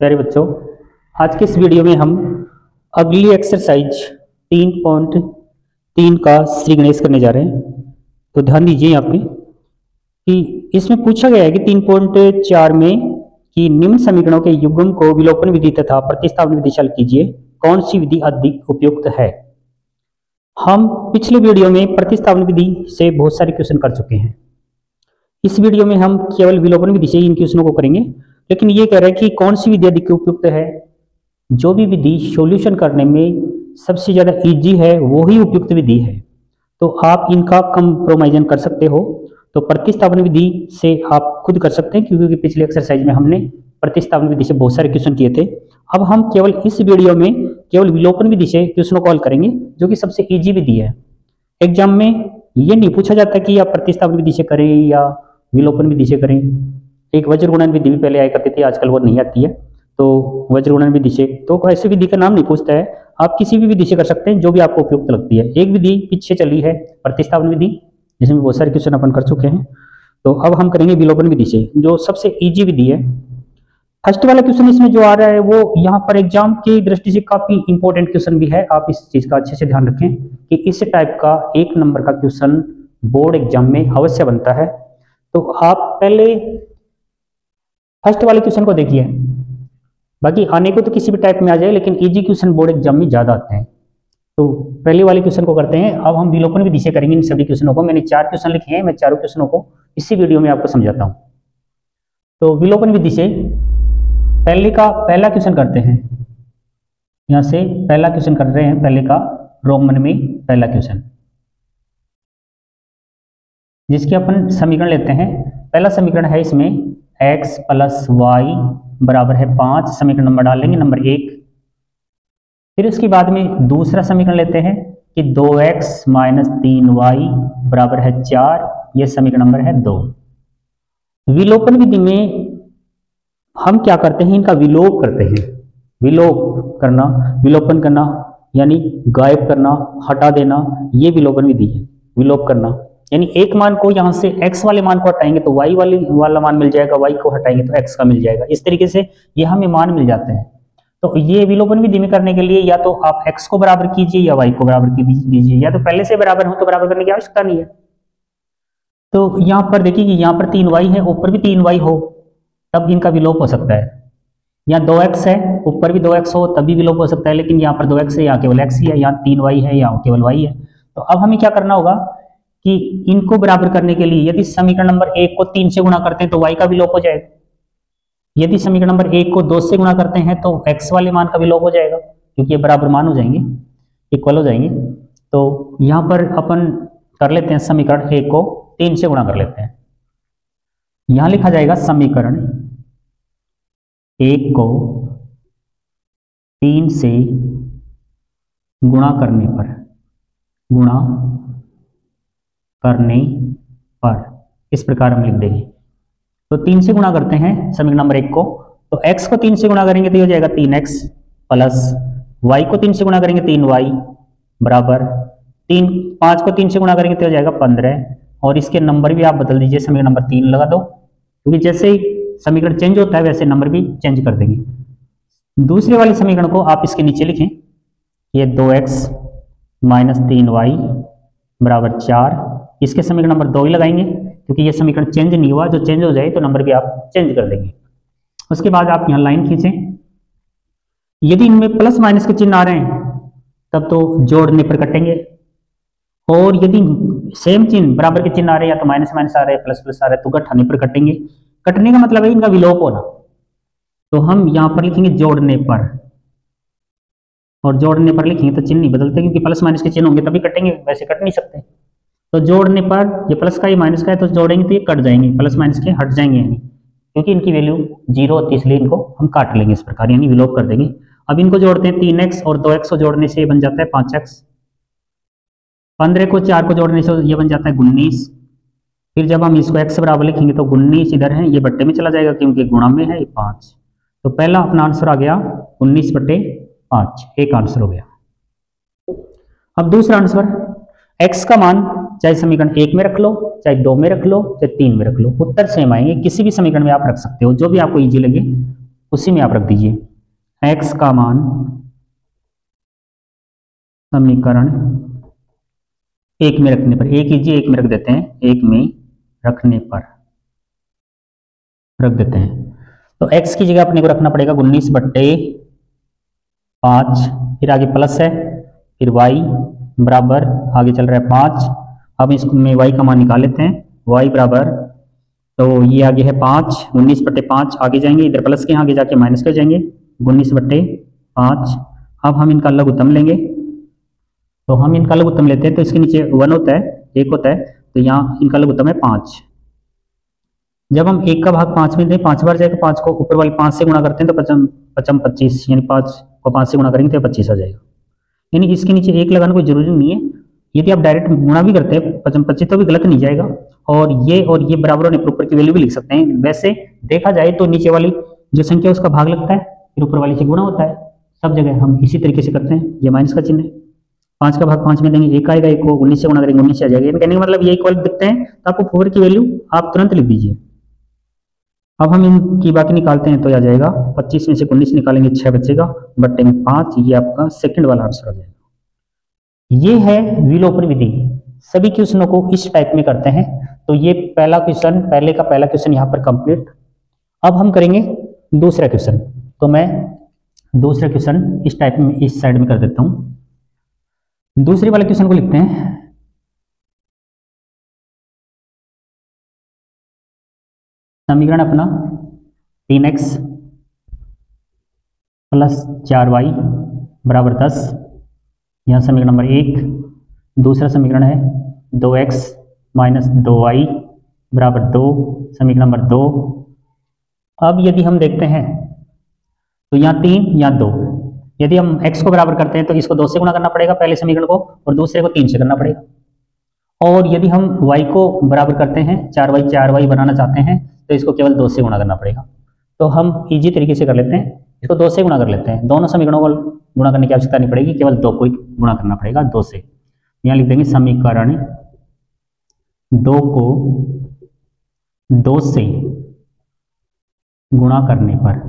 प्यारे बच्चों, आज के इस वीडियो में हम अगली एक्सरसाइज 3.3 का श्री गणेश करने जा रहे हैं। तो ध्यान दीजिए यहाँ पे कि इसमें पूछा गया है कि 3.4 में कि निम्न समीकरणों के युग्म को विलोपन विधि तथा प्रतिस्थापन विधि से हल कीजिए, कौन सी विधि अधिक उपयुक्त है। हम पिछले वीडियो में प्रतिस्थापन विधि से बहुत सारे क्वेश्चन कर चुके हैं। इस वीडियो में हम केवल विलोपन विधि से इन क्वेश्चनों को करेंगे, लेकिन ये कह रहा है कि कौन सी विधि अधिक उपयुक्त है। जो भी विधि सॉल्यूशन करने में सबसे ज़्यादा इजी है वो ही उपयुक्त विधि है। तो आप इनका कंप्रोमाइजन कर सकते हो। तो प्रतिस्थापन विधि से आप खुद कर सकते हैं, क्योंकि पिछले एक्सरसाइज में हमने प्रतिस्थापन विधि से बहुत सारे क्वेश्चन किए थे। अब हम केवल इस वीडियो में केवल विलोपन विधि से क्वेश्चनों को हल करेंगे, जो कि सबसे ईजी विधि है। एग्जाम में ये नहीं पूछा जाता कि आप प्रतिस्थापन विधि से करें या विलोपन विधि से करें। एक वज्र गुणन विधि भी पहले आया करती थी, आजकल वो नहीं आती है। तो वज्र गुणन विधि से तो ऐसी विधि का नाम नहीं पूछता है, आप किसी भी विधि से कर सकते हैं जो भी आपको उपयुक्त लगती है। एक विधि पीछे चली है प्रतिस्थापन विधि, जिसमें बहुत सारे क्वेश्चन अपन कर चुके हैं। तो अब हम करेंगे विलोपन विधि से, जो सबसे इजी विधि है। फर्स्ट वाला क्वेश्चन इसमें जो आ रहा है वो यहाँ पर एग्जाम की दृष्टि से काफी इंपॉर्टेंट क्वेश्चन भी है। आप इस चीज का अच्छे से ध्यान रखें कि इस टाइप का 1 नंबर का क्वेश्चन बोर्ड एग्जाम में अवश्य बनता है। तो आप पहले फर्स्ट वाले क्वेश्चन को देखिए, बाकी आने को तो किसी भी टाइप में आ जाए, लेकिन इजी क्वेश्चन बोर्ड एग्जाम में ज्यादा आते हैं। तो पहले वाले क्वेश्चन को करते हैं। अब हम विलोपन विधि से करेंगे इन सभी क्वेश्चनों को। मैंने 4 क्वेश्चन लिखे हैं, मैं चारों क्वेश्चनों को इसी वीडियो में आपको समझाता हूँ। तो विलोपन विधि से पहला क्वेश्चन करते हैं। यहाँ से पहला क्वेश्चन कर रहे हैं, पहले का रोमन में पहला क्वेश्चन, जिसके अपन समीकरण लेते हैं। पहला समीकरण है इसमें x + y बराबर है 5। समीकरण नंबर डालेंगे, नंबर 1। फिर उसके बाद में दूसरा समीकरण लेते हैं कि 2x - 3y बराबर है 4। यह समीकरण नंबर है 2। विलोपन विधि में हम क्या करते हैं, इनका विलोप करते हैं। विलोप करना, विलोपन करना यानी गायब करना, हटा देना, ये विलोपन विधि है। विलोप करना यानी एक मान को यहाँ से x वाले मान को हटाएंगे तो y वाला मान मिल जाएगा, y को हटाएंगे तो x का मिल जाएगा। इस तरीके से ये हमें मान मिल जाते हैं। तो ये विलोपन विधि में करने के लिए या तो आप x को बराबर कीजिए या y को बराबर कीजिए, या तो पहले से बराबर हो तो बराबर करने की आवश्यकता नहीं है। तो यहाँ पर देखिए कि यहाँ पर 3y है, ऊपर भी 3y हो तब इनका विलोप हो सकता है। यहाँ 2x है, ऊपर भी 2x हो तब भी विलोप हो सकता है, लेकिन यहाँ पर 2x है, यहाँ केवल x ही है, यहाँ 3y है, यहाँ केवल y है। तो अब हमें क्या करना होगा कि इनको बराबर करने के लिए यदि समीकरण नंबर 1 को 3 से गुणा करते हैं तो y का विलोप हो जाएगा। यदि समीकरण नंबर 1 को 2 से गुणा करते हैं तो x वाले मान का विलोप हो जाएगा, क्योंकि ये बराबर मान हो जाएंगे, इक्वल हो जाएंगे। तो यहाँ पर अपन कर लेते हैं समीकरण 1 को 3 से गुणा कर लेते हैं। यहाँ लिखा जाएगा समीकरण 1 को 3 से गुणा करने पर इस प्रकार हम लिख देंगे। तो 3 से गुणा करते हैं समीकरण नंबर 1 को, तो x को 3 से गुणा करेंगे तो ये हो जाएगा 3x प्लस y को 3 से गुणा करेंगे 3y बराबर 5 को 3 से गुणा करेंगे तो हो जाएगा 15। और इसके नंबर भी आप बदल दीजिए, समीकरण नंबर 3 लगा दो, क्योंकि जैसे ही समीकरण चेंज होता है वैसे नंबर भी चेंज कर देंगे। दूसरे वाले समीकरण को आप इसके नीचे लिखें, ये 2x - 3y बराबर 4। इसके समीकरण नंबर 2 ही लगाएंगे, क्योंकि ये समीकरण चेंज नहीं हुआ, जो चेंज हो जाए तो नंबर भी आप चेंज कर देंगे। उसके बाद आप यहाँ लाइन खींचें। यदि इनमें प्लस माइनस के चिन्ह आ रहे हैं तब तो जोड़ने पर कटेंगे, और यदि सेम चिन्ह बराबर के चिन्ह आ रहे हैं, या तो माइनस माइनस आ रहे हैं, प्लस प्लस आ रहे हैं, तो घटाने पर कटेंगे। कटने का मतलब है इनका विलोप होना। तो हम यहाँ पर लिखेंगे जोड़ने पर, और जोड़ने पर लिखेंगे तो चिन्ह नहीं बदलते, क्योंकि प्लस माइनस के चिन्ह होंगे तभी कटेंगे, वैसे कट नहीं सकते। तो जोड़ने पर ये प्लस का, ये माइनस का है, तो जोड़ेंगे तो ये कट जाएंगे, प्लस माइनस के हट जाएंगे, यानी क्योंकि इनकी वैल्यू 0 होती है, इसलिए इनको हम काट लेंगे इस प्रकार, यानी विलोप कर देंगे। अब इनको जोड़ते हैं, 3x और 2x को जोड़ने से ये बन जाता है 5x। 15 को 4 को जोड़ने से ये बन जाता है 19। फिर जब हम इसको x बराबर लिखेंगे तो 19 इधर है, ये बट्टे में चला जाएगा क्योंकि गुणा में है, ये 5। तो पहला अपना आंसर आ गया 19/5, एक आंसर हो गया। अब दूसरा आंसर, x का मान चाहे समीकरण 1 में रख लो, चाहे 2 में रख लो, चाहे 3 में रख लो, उत्तर सेम आएंगे। किसी भी समीकरण में आप रख सकते हो, जो भी आपको इजी लगे उसी में आप रख दीजिए। x का मान समीकरण 1 में रखने पर, 1 कीजिए 1 में रख देते हैं, 1 में रखने पर रख देते हैं। तो x की जगह अपने को रखना पड़ेगा 19/5, फिर आगे प्लस है, फिर y बराबर आगे चल रहा है 5। अब इसमें y का मान निकाल लेते हैं, y बराबर, तो ये आगे है 5, 19/5 आगे जाएंगे, इधर प्लस के आगे जाके माइनस कर जाएंगे, 19/5। अब हम इनका लघुत्तम लेंगे, तो हम इनका लघुत्तम लेते हैं, तो इसके नीचे 1 होता है, 1 होता है, तो यहाँ इनका लघुत्तम है 5। जब हम 1 का भाग 5 में दें, 5 बार जाएगा, 5 को ऊपर वाले 5 से गुणा करते हैं तो 5 25, यानी 5 को 5 से गुणा करेंगे तो 25 आ जाएगा। यानी इसके नीचे 1 लगाना कोई जरूरी नहीं है, यदि आप डायरेक्ट गुणा भी करते हैं 25 तो भी गलत नहीं जाएगा, और ये बराबर होने पर ऊपर की वैल्यू भी लिख सकते हैं। वैसे देखा जाए तो नीचे वाली जो संख्या उसका भाग लगता है, फिर ऊपर वाली से गुणा होता है, सब जगह हम इसी तरीके से करते हैं। ये माइनस का चिन्ह है, 5 का भाग 5 में देंगे, 1 आएगा, 1 को 19 से गुणा करेंगे, 19 से आ जाएगा। कहने का मतलब ये इक्वल दिखते हैं तो आपको ऊपर की वैल्यू आप तुरंत लिख दीजिए। अब हम इनकी बाकी निकालते हैं तो आ जाएगा 25 में से 19 निकालेंगे 6 बचेगा, बट्टे में 5, ये आपका सेकंड वाला आंसर आ जाएगा। ये है विलोपन विधि, सभी क्वेश्चनों को इस टाइप में करते हैं। तो ये पहला क्वेश्चन, पहले का पहला क्वेश्चन यहाँ पर कंप्लीट। अब हम करेंगे दूसरा क्वेश्चन, तो मैं दूसरा क्वेश्चन इस टाइप में इस साइड में कर देता हूँ। दूसरे वाले क्वेश्चन को लिखते हैं, समीकरण अपना 3x प्लस 4y बराबर 10, यहाँ समीकरण नंबर 1। दूसरा समीकरण है 2x माइनस 2y बराबर 2, समीकरण नंबर 2। अब यदि हम देखते हैं तो यहाँ 3 यहाँ 2, यदि हम x को बराबर करते हैं तो इसको 2 से गुणा करना पड़ेगा पहले समीकरण को, और दूसरे को 3 से करना पड़ेगा। और यदि हम y को बराबर करते हैं, 4y बनाना चाहते हैं, तो इसको केवल 2 से गुणा करना पड़ेगा। तो हम इजी तरीके से कर लेते हैं, इसको 2 से गुणा कर लेते हैं। दोनों समीकरणों को गुणा करने की आवश्यकता नहीं पड़ेगी, केवल 2 को ही गुणा करना पड़ेगा 2 से। यहाँ लिख देंगे समीकरण 2 को 2 से गुणा करने पर,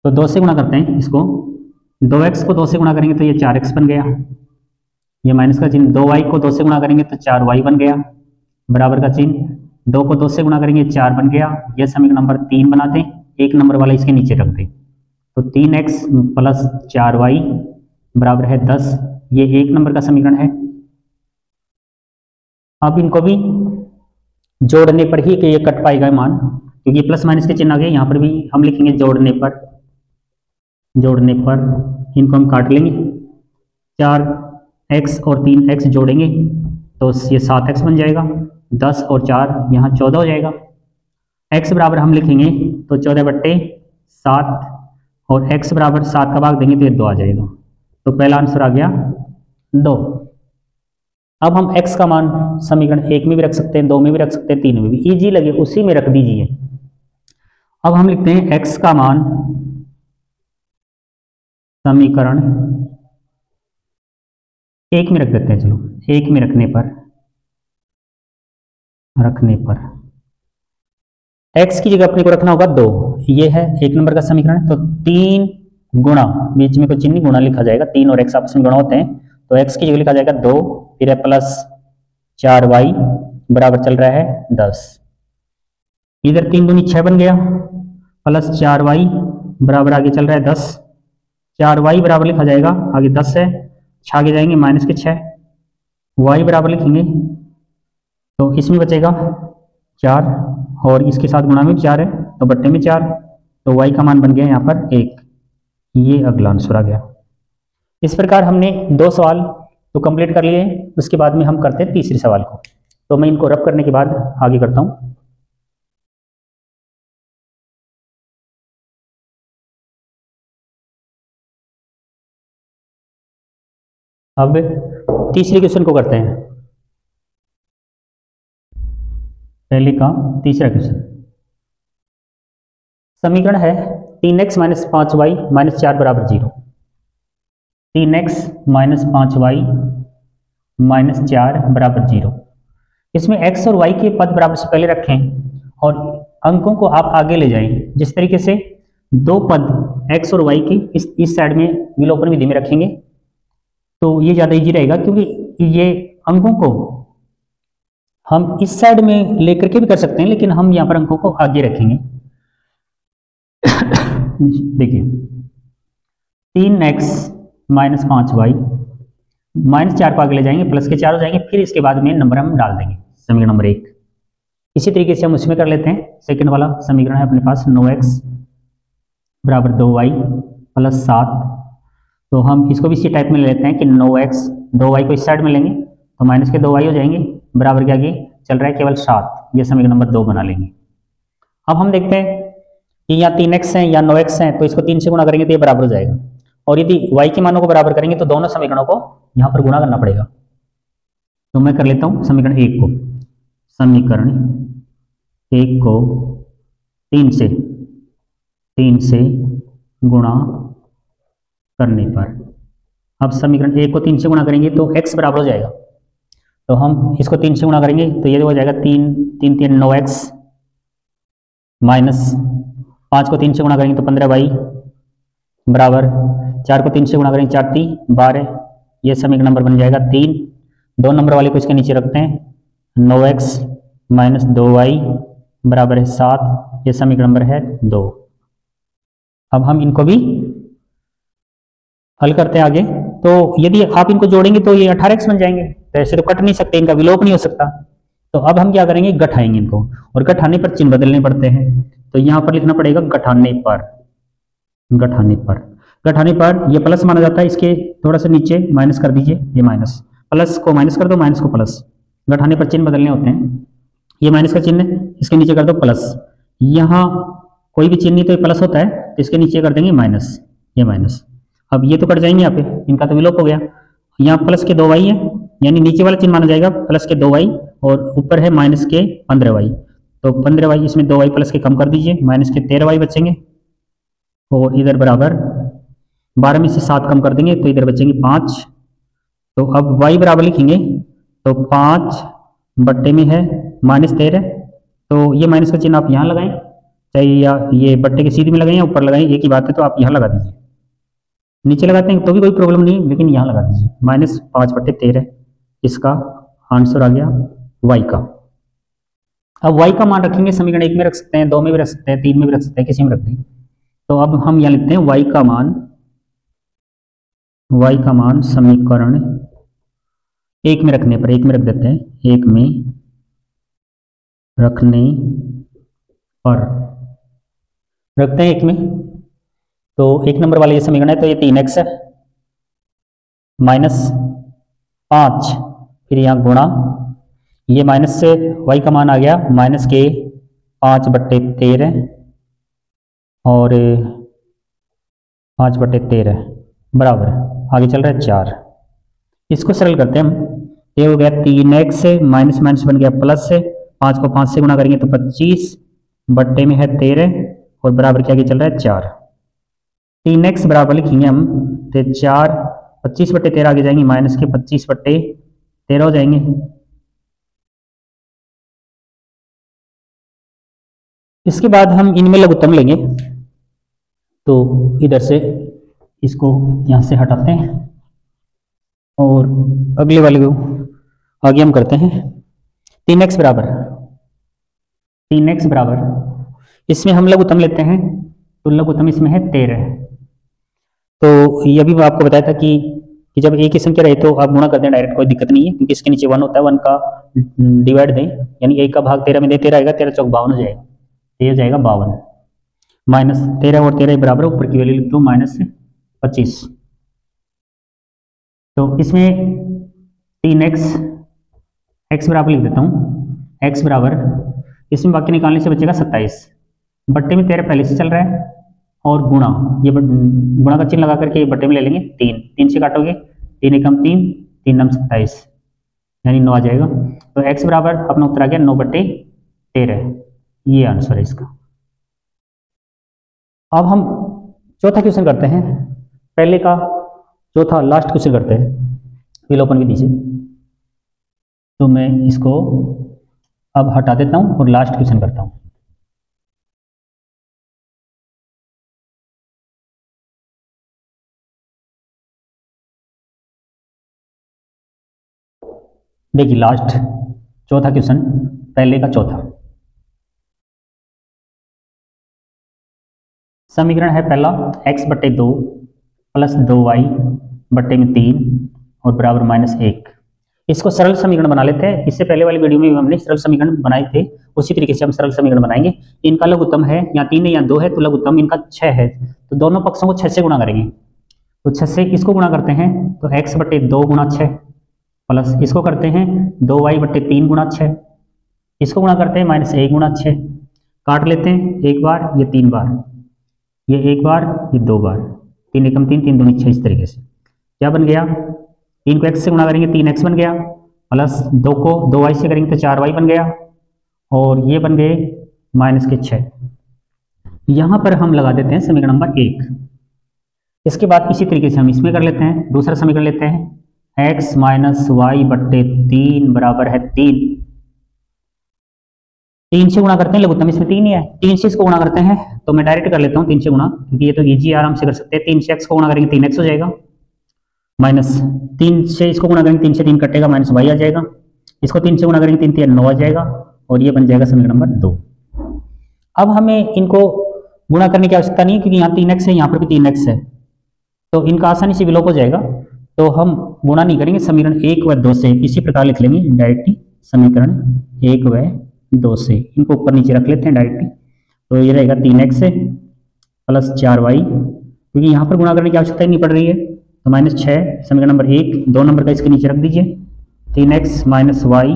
तो 2 से गुणा करते हैं इसको, 2x को 2 से गुणा करेंगे तो ये 4x बन गया, ये माइनस का चिन्ह, 2y को 2 से गुणा करेंगे तो 4y बन गया, बराबर का चिन्ह, 2 को 2 से गुणा करेंगे 4 बन गया। यह समीकरण नंबर 3 बनाते हैं, 1 नंबर वाला इसके नीचे रख दें, तो 3x प्लस 4y बराबर है 10, ये 1 नंबर का समीकरण है। अब इनको भी जोड़ने पर ही कि ये कट पाएगा मान, क्योंकि प्लस माइनस के चिन्ह आ गए, यहाँ पर भी हम लिखेंगे जोड़ने पर इनको हम काट लेंगे, 4x और 3x जोड़ेंगे तो ये 7x बन जाएगा, 10 और 4 यहाँ 14 हो जाएगा। x बराबर हम लिखेंगे तो 14/7, और x बराबर 7 का भाग देंगे तो ये 2 आ जाएगा। तो पहला आंसर आ गया 2। अब हम x का मान समीकरण 1 में भी रख सकते हैं, 2 में भी रख सकते हैं, 3 में भी, इजी लगे उसी में रख दीजिए। अब हम लिखते हैं x का मान समीकरण 1 में रख देते हैं, चलो 1 में रखने पर x की जगह अपने को रखना होगा 2, ये है 1 नंबर का समीकरण, तो 3 गुणा, बीच में कोई चिन्ह नहीं, गुणा लिखा जाएगा, 3 और x आपस में गुणा होते हैं, तो x की जगह लिखा जाएगा 2, फिर है प्लस 4y बराबर चल रहा है 10, इधर 3 दूनी 6 बन गया, प्लस 4y बराबर आगे चल रहा है 10, 4y बराबर लिखा जाएगा, आगे 10 है, आगे जाएंगे माइनस के 6, y बराबर लिखेंगे तो इसमें बचेगा 4, और इसके साथ गुणा में 4 है तो बट्टे में 4, तो y का मान बन गया यहाँ पर 1। ये अगला आंसर आ गया। इस प्रकार हमने 2 सवाल तो कंप्लीट कर लिए, उसके बाद में हम करते हैं तीसरे सवाल को। तो मैं इनको रब करने के बाद आगे करता हूँ। अब तीसरे क्वेश्चन को करते हैं, पहले का तीसरा क्वेश्चन। समीकरण है 3x माइनस 5y माइनस 4 बराबर 0, 3x माइनस 5y माइनस 4 बराबर 0। इसमें x और y के पद बराबर से पहले रखें और अंकों को आप आगे ले जाएं। जिस तरीके से दो पद x और y की इस साइड में विलोपन विधि में रखेंगे तो ये ज़्यादा इजी रहेगा, क्योंकि ये अंकों को हम इस साइड में लेकर के भी कर सकते हैं, लेकिन हम यहाँ पर अंकों को आगे रखेंगे। देखिए 3x माइनस 5y, -4 को आगे ले जाएंगे, प्लस के 4 हो जाएंगे, फिर इसके बाद में नंबर हम डाल देंगे, समीकरण नंबर 1। इसी तरीके से हम उसमें कर लेते हैं। सेकंड वाला समीकरण है अपने पास 9x बराबर 2y प्लस 7। तो हम इसको भी इसी टाइप में ले लेते हैं कि 9x 2y को इस साइड में लेंगे तो माइनस के 2y हो जाएंगे, बराबर के आगे चल रहा है केवल 7। ये समीकरण नंबर 2 बना लेंगे। अब हम देखते हैं कि यहाँ 3x है या 9x है, तो इसको 3 से गुणा करेंगे तो ये बराबर हो जाएगा, और यदि y के मानों को बराबर करेंगे तो दोनों समीकरणों को यहाँ पर गुणा करना पड़ेगा। तो मैं कर लेता हूँ समीकरण 1 को, समीकरण 1 को 3 से गुणा करने पर, अब समीकरण 1 को 3 से गुणा करेंगे तो x बराबर हो जाएगा, तो हम इसको 3 से गुणा करेंगे तो ये हो जाएगा 3 9x माइनस 5 को 3 से गुणा करेंगे तो 15y बराबर 4 को 3 से गुणा करेंगे 4 3 12। ये समीकरण नंबर बन जाएगा 3। 2 नंबर वाले को इसके नीचे रखते हैं, 9x माइनस 2y बराबर है 7। ये समीकरण नंबर है 2। अब हम इनको भी हल करते हैं आगे। तो यदि आप इनको जोड़ेंगे तो ये 18x बन जाएंगे, तो ऐसे तो कट नहीं सकते, इनका विलोप नहीं हो सकता। तो अब हम क्या करेंगे, घटाएंगे इनको, और घटाने पर चिन्ह बदलने पड़ते हैं। तो यहाँ पर लिखना पड़ेगा घटाने पर ये प्लस माना जाता है, इसके थोड़ा सा नीचे माइनस कर दीजिए, ये माइनस, प्लस को माइनस कर दो, माइनस को प्लस। घटाने पर चिन्ह बदलने होते हैं। ये माइनस का चिन्ह है, इसके नीचे कर दो प्लस। यहाँ कोई भी चिन्ह नहीं तो ये प्लस होता है, तो इसके नीचे कर देंगे माइनस, ये माइनस। अब ये तो कट जाएंगे, यहाँ पे इनका तो विलोप हो गया। यहाँ प्लस के 2y है, यानी नीचे वाला चिन्ह माना जाएगा प्लस के 2y, और ऊपर है माइनस के 15y। तो 15y, इसमें 2y प्लस के कम कर दीजिए, माइनस के 13y बचेंगे, और इधर बराबर 12 में से 7 कम कर देंगे तो इधर बचेंगे 5। तो अब y बराबर लिखेंगे तो 5 बट्टे में है -13, तो ये माइनस का चिन्ह आप यहाँ लगाएं, चाहे या ये बट्टे के सीधे में लगाएं या ऊपर लगाएं, एक ही बात है। तो आप यहाँ लगा दीजिए, नीचे लगाते हैं तो भी कोई प्रॉब्लम नहीं, लेकिन यहाँ लगा दीजिए, -5 बट्टे 13। इसका आंसर आ गया y का। अब y का मान रखेंगे, समीकरण 1 में रख सकते हैं, 2 में भी रख सकते हैं, 3 में भी रख सकते हैं, किसी में रख दें। तो अब हम यहाँ लिखते हैं y का मान समीकरण 1 में रखने पर, 1 में रख देते हैं, 1 में रखने पर रखते हैं 1 में। तो 1 नंबर वाला ये समीकरण है, तो ये 3x है -5, फिर यहाँ गुणा, ये माइनस से y का मान आ गया माइनस के 5 बट्टे 13, और 5 बट्टे 13 बराबर आगे चल रहा है 4। इसको सरल करते हैं हम, ये हो गया 3x से माइनस माइनस बन गया प्लस से, 5 को 5 से गुणा करेंगे तो 25 बट्टे में है 13, और बराबर के आगे चल रहा है 4। 3x बराबर लिखेंगे हम तो 4, 25 बट्टे 13 आगे जाएंगे, माइनस के 25 बट्टे 13 हो जाएंगे। इसके बाद हम इनमें लघुत्तम लेंगे, तो इधर से इसको यहाँ से हटाते हैं, और अगले वाले को आगे हम करते हैं। 3x बराबर इसमें हम लघुत्तम लेते हैं, तो लघुत्तम इसमें है 13। तो ये भी मैं आपको बताया था कि जब एक ही संख्या रहे तो आप गुणा कर दें डायरेक्ट, कोई दिक्कत नहीं है, क्योंकि इसके नीचे 1 होता है, 1 का डिवाइड दें, यानी 1 का भाग 13 में दे, 13 आएगा, 13 चौक 52 हो जाएगा, ये हो जाएगा 52। माइनस 13 और 13 बराबर, ऊपर की वैल्यू लिख दो -25। तो इसमें 3x बराबर लिख देता हूँ, x बराबर, इसमें बाकी निकालने से बचेगा 27, बट्टे में 13 पहले से चल रहा है, और गुणा, ये गुणा का चिन्ह लगा करके बट्टे में ले लेंगे, 3 से काटोगे, 3 एकम 3, 3 नम 27, यानी 9 आ जाएगा। तो x बराबर अपना उत्तर आ गया 9 बट्टे 13, ये आंसर है इसका। अब हम चौथा क्वेश्चन करते हैं, पहले का चौथा लास्ट क्वेश्चन करते हैं विलोपन विधि से। तो मैं इसको अब हटा देता हूं और लास्ट क्वेश्चन करता हूं। देखिए लास्ट चौथा क्वेश्चन, पहले का चौथा समीकरण है पहला x/2 प्लस 2y बट्टे में 3 और बराबर -1। इसको सरल समीकरण बना लेते हैं। इससे पहले वाली वीडियो में भी हमने सरल समीकरण बनाए थे, उसी तरीके से हम सरल समीकरण बनाएंगे। इनका लघुत्तम है या 3 है या 2 है, तो लघुत्तम इनका 6 है, तो दोनों पक्षों को 6 से गुणा करेंगे। तो 6 से इसको गुणा करते हैं तो x/2 गुणा 6 प्लस इसको करते हैं 2y/3 गुणा 6, इसको गुणा करते हैं -1 गुणा 6, काट लेते हैं एक बार, ये 3 बार, ये एक बार, ये 2 बार, 3 एकम 3, 3 दूनी 6। इस तरीके से क्या बन गया, 3 को x से गुणा करेंगे 3x बन गया, प्लस 2 को 2y से करेंगे तो 4y बन गया, और ये बन गए -6। यहाँ पर हम लगा देते हैं समीकरण नंबर 1। इसके बाद इसी तरीके से हम इसमें कर लेते हैं, दूसरा समीकरण लेते हैं, x - y/3 बराबर है 3। 3 से गुणा करते हैं, लघुत्तम इसमें 3 ही है, 3 से इसको गुणा करते हैं, तो मैं डायरेक्ट कर लेता हूँ 3 से गुणा, क्योंकि ये तो इजी आराम से कर सकते हैं। 3 से x को गुणा करेंगे 3x हो जाएगा, -3 से इसको गुणा करेंगे 3 से 3 कटेगा, -y आ जाएगा, इसको 3 से गुणा करेंगे 3 3 9 आ जाएगा, और ये बन जाएगा समीकरण नंबर 2। अब हमें इनको गुणा करने की आवश्यकता नहीं है, क्योंकि यहाँ 3x है, यहाँ पर भी 3x है, तो इनका आसानी से विलोप हो जाएगा, तो हम गुणा नहीं करेंगे, समीकरण 1 व 2 से इसी प्रकार लिख लेंगे डायरेक्टली, समीकरण 1 व 2 से इनको ऊपर नीचे रख लेते हैं डायरेक्टली। तो ये रहेगा 3x प्लस 4y, क्योंकि यहाँ पर गुणा करने की आवश्यकता ही नहीं पड़ रही है, तो -6 समीकरण नंबर 1, 2 नंबर का इसके नीचे रख दीजिए, 3x - y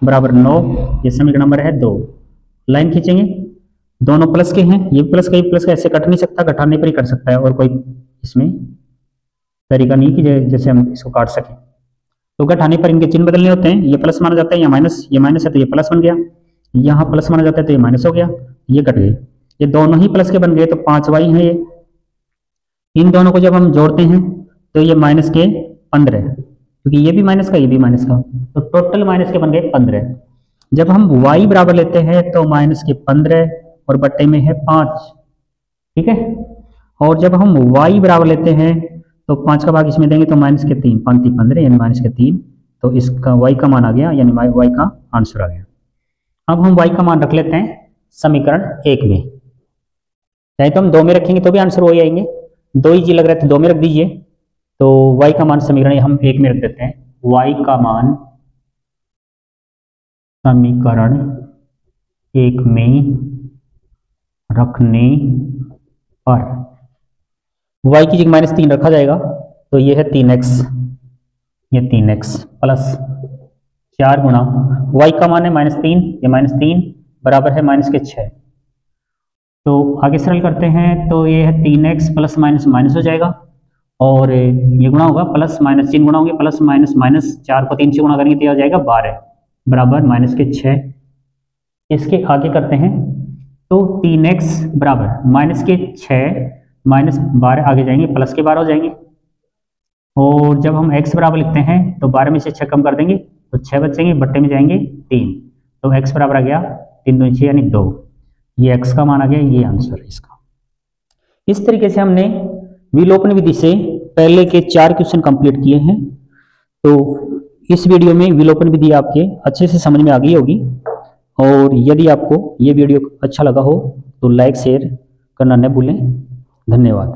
बराबर 9, ये समीकरण नंबर है 2। लाइन खींचेंगे, दोनों प्लस के हैं, ये प्लस का ऐसे कट नहीं सकता, घटाने पर ही कट सकता है, और कोई इसमें तरीका नहीं कि जैसे हम इसको काट सकें। तो घटाने पर इनके चिन्ह बदलने होते हैं, ये प्लस माना जाता है, या माइनस, ये माइनस है तो ये प्लस बन गया, यहाँ प्लस माना जाता है तो ये माइनस हो गया, ये कट गए, ये दोनों ही प्लस के बन गए, तो 5y है ये। इन दोनों को जब हम जोड़ते हैं तो ये माइनस के 15, क्योंकि ये भी माइनस का, ये भी माइनस का, तो टोटल माइनस के बन गए 15। जब हम y बराबर लेते हैं तो -15 और बट्टे में है 5, ठीक है। और जब हम y बराबर लेते हैं तो 5 का भाग इसमें देंगे तो -3, 5 3 15 यानी -3, तो इसका y का मान आ गया, यानी y का आंसर आ गया। अब हम y का मान रख लेते हैं समीकरण 1 में, चाहे तो हम 2 में रखेंगे तो भी आंसर वही आएंगे, 2 इजी लग रहा है तो 2 में रख दीजिए। तो y का मान समीकरण हम 1 में रख देते हैं, y का मान समीकरण 1 में रखने पर y की जगह -3 रखा जाएगा, तो ये है 3x, ये 3x प्लस 4 गुणा y का मान है -3, ये -3 बराबर है -6। तो आगे सरल करते हैं, तो ये है 3x प्लस माइनस हो जाएगा, और ये गुणा होगा, प्लस माइनस चिन्ह गुणा होंगे, प्लस माइनस 4 को 3 से गुणा करेंगे तो आ जाएगा 12 बराबर -6। इसके आगे करते हैं, तो 3x बराबर -6 -12 आगे जाएंगे, प्लस के 12 हो जाएंगे, और जब हम x बराबर लिखते हैं तो 12 में से 6 कम कर देंगे तो 6 बचेंगे, बट्टे में जाएंगे 3, तो x बराबर आ गया 3 दूनी 6 यानी 2, ये x का मान आ गया, ये आंसर है इसका। इस तरीके से हमने विलोपन विधि से पहले के 4 क्वेश्चन कंप्लीट किए हैं। तो इस वीडियो में विलोपन विधि आपके अच्छे से समझ में आ गई होगी, और यदि आपको ये वीडियो अच्छा लगा हो तो लाइक शेयर करना न भूलें। धन्यवाद।